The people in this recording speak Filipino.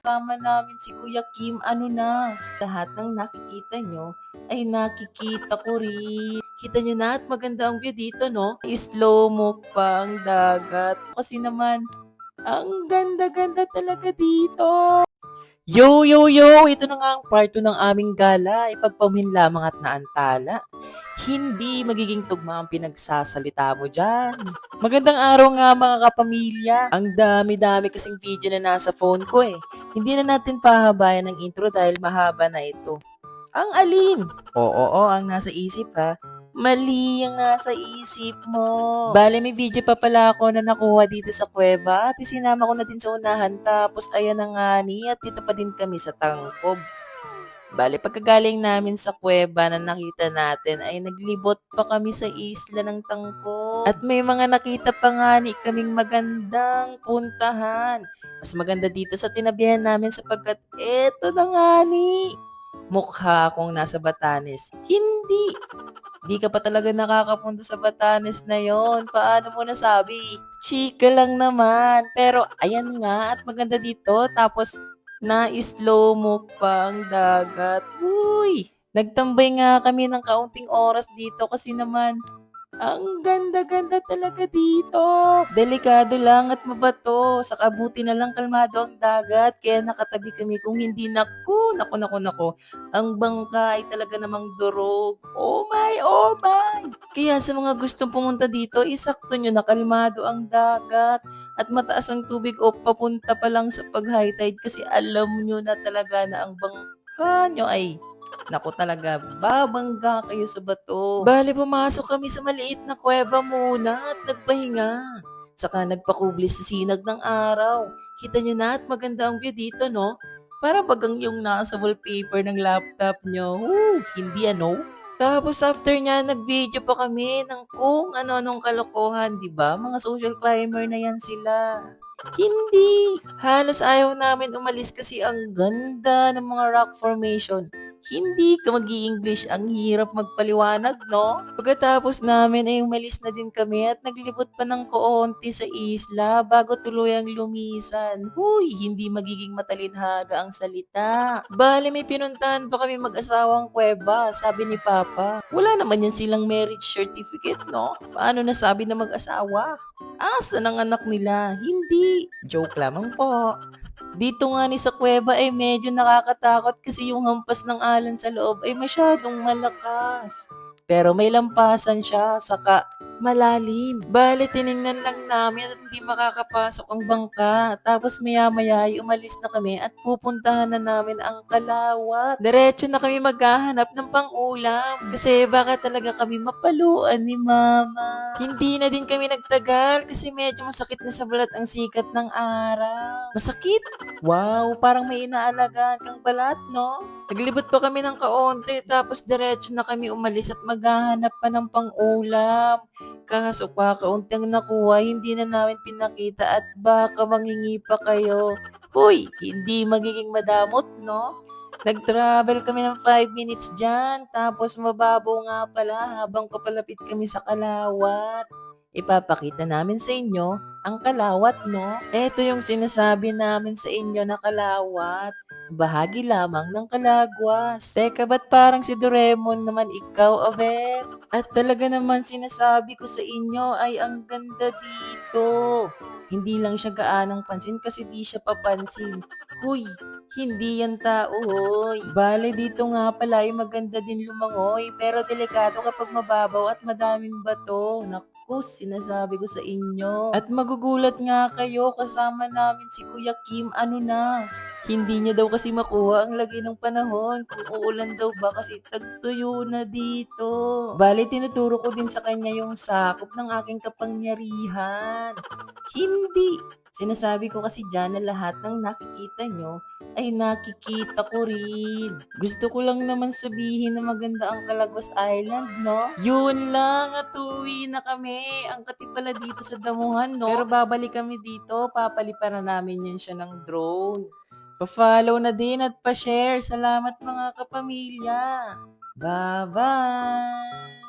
kasama namin si Kuya Kim. Ano na, lahat ng nakikita nyo ay nakikita ko rin. Kita nyo na at maganda ang view dito, no? Slow mo pa ang dagat. Kasi naman, ang ganda-ganda talaga dito. Yo, yo, yo! Ito na nga ang part 2 ng aming gala. Ipagpaumin lamang at naantala. Hindi magiging tugma ang pinagsasalita mo dyan. Magandang araw nga mga kapamilya. Ang dami-dami kasing video na nasa phone ko eh. Hindi na natin pahabayan ng intro dahil mahaba na ito. Ang alin? Oo, ang nasa isip ha. Mali ang nasa isip mo. Bale, may video pa pala ako na nakuha dito sa kuweba at isinama ko na din sa unahan tapos ayan na nga ni at dito pa din kami sa tangkob. Bale, pagkagaling namin sa kuweba na nakita natin ay naglibot pa kami sa isla ng Tangkob. At may mga nakita pa nga ni kaming magandang puntahan. Mas maganda dito sa tinabihan namin sapagkat eto na nga ni. Mukha akong nasa Batanes. Hindi. Di ka pa talaga nakakapunta sa Batanes na yon. Paano mo nasabi? Chika lang naman. Pero ayan nga at maganda dito. Tapos na-slow mo pa ang dagat. Uy! Nagtambay nga kami ng kaunting oras dito kasi naman ang ganda-ganda talaga dito. Delikado lang at mabato. Sa kabuti na lang kalmado ang dagat. Kaya nakatabi kami kung hindi naku. Ang bangka ay talaga namang durog. Oh my, oh my. Kaya sa mga gustong pumunta dito, isakto nyo na kalmado ang dagat. At mataas ang tubig o papunta pa lang sa pag-high tide kasi alam nyo na talaga na ang bangka nyo ay naku talaga, babangga kayo sa bato. Bale, pumasok kami sa maliit na kuweba muna at nagpahinga. Saka nagpakublis sa sinag ng araw. Kita nyo na at maganda ang view dito, no? Para bagang yung nasa wallpaper ng laptop nyo. Hindi ano? Tapos after niya, nag-video pa kami ng kung ano-anong kalokohan, di ba? Mga social climber na yan sila. Hindi. Halos ayaw namin umalis kasi ang ganda ng mga rock formation. Hindi ka mag-i-English, ang hirap magpaliwanag, no? Pagkatapos namin ay umalis na din kami at naglibot pa ng koonti sa isla bago tuluyang lumisan. Huy, hindi magiging matalinhaga ang salita. Bale, may pinuntahan pa kami mag-asawang kuweba, sabi ni Papa. Wala naman yan silang marriage certificate, no? Paano nasabi na mag-asawa? Asa ng anak nila? Hindi. Joke lamang po. Dito nga ni sa kuweba ay medyo nakakatakot kasi yung hampas ng alon sa loob ay masyadong malakas. Pero may lampasan siya, saka malalim. Bale, tiningnan lang namin at hindi makakapasok ang bangka. Tapos maya-maya ay umalis na kami at pupuntahan na namin ang Kalawat. Diretso na kami maghahanap ng pang-ulam. Kasi baka talaga kami mapaluan ni Mama. Hindi na din kami nagtagal kasi medyo masakit na sa balat ang sikat ng araw. Masakit? Wow, parang may inaalagaan kang balat, no? Naglibot pa kami ng kaonti tapos diretso na kami umalis at maghahanap pa ng pang-ulam. Kaso pa kaunti ang nakuha, hindi na namin pinakita at baka mangingi pa kayo. Hoy, hindi magiging madamot, no? Nag-travel kami ng 5 minutes dyan, tapos mababaw nga pala habang papalapit kami sa Kalawat. Ipapakita namin sa inyo ang Kalawat, no? Ito yung sinasabi namin sa inyo na Kalawat. Bahagi lamang ng Kalagwas. Teka, ba't parang si Doraemon naman ikaw, Aber? At talaga naman sinasabi ko sa inyo ay ang ganda dito. Hindi lang siya gaanang pansin kasi di siya papansin. Huy, hindi yan tao, hoy. Bale, dito nga pala ay maganda din lumangoy, pero delikado kapag mababaw at madaming bato. Naku, sinasabi ko sa inyo. At magugulat nga kayo, kasama namin si Kuya Kim, ano na. Hindi niya daw kasi makuha ang lagay ng panahon kung uulan daw ba kasi tagtuyo na dito. Bale, tinuturo ko din sa kanya yung sakop ng aking kapangyarihan. Hindi. Sinasabi ko kasi dyan na lahat ng nakikita nyo ay nakikita ko rin. Gusto ko lang naman sabihin na maganda ang Calagos Island, no? Yun lang at uwi na kami. Ang kati pala dito sa damuhan, no? Pero babalik kami dito, papaliparan namin yan siya ng drone. Pa-follow na din at pa-share. Salamat mga kapamilya. Bye-bye!